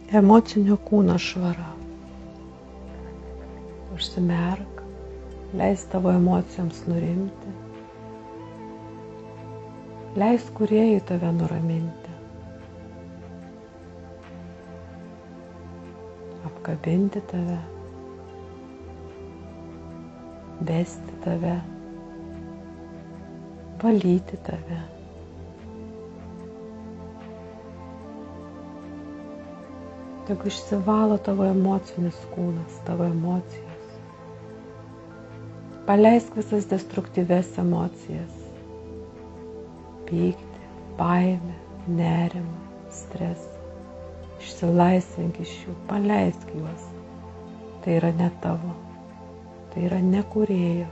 Emocinio kūno švara. Užsimerk, leis tavo emocijoms nurimti, leis kūrėjui tave nuraminti, apkabinti tave, vesti tave, valyti tave. Tegu išsivalo tavo emocinis kūnas, tavo emocijos. Paleisk visas destruktyves emocijas. Pyktį, baimę, nerimą, stresą. Išsilaisvink iš jų, paleisk juos. Tai yra ne tavo, tai yra ne kūrėjo.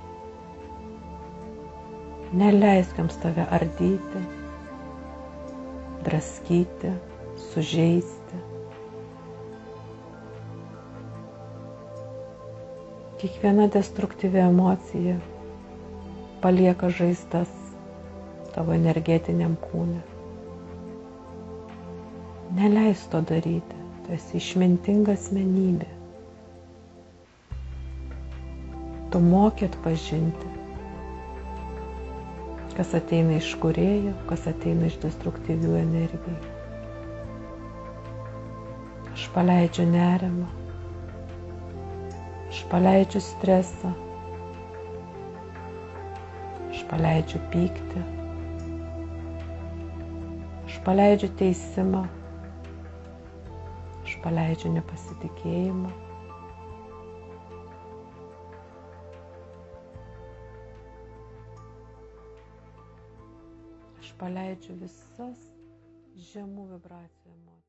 Neleisk joms tave ardyti, draskyti, sužeisti. Kiekviena destruktyvi emocija palieka žaizdas tavo energetiniam kūne. Neleis to daryti, tu esi išmintinga asmenybė. Tu moki atpažinti, kas ateina iš kūrėjo, kas ateina iš destruktyvių energijų. Aš paleidžiu nerimą. Aš paleidžiu stresą, aš paleidžiu pyktį, aš paleidžiu teisimą, aš paleidžiu nepasitikėjimą. Aš paleidžiu visas žemų vibracijų emocijas.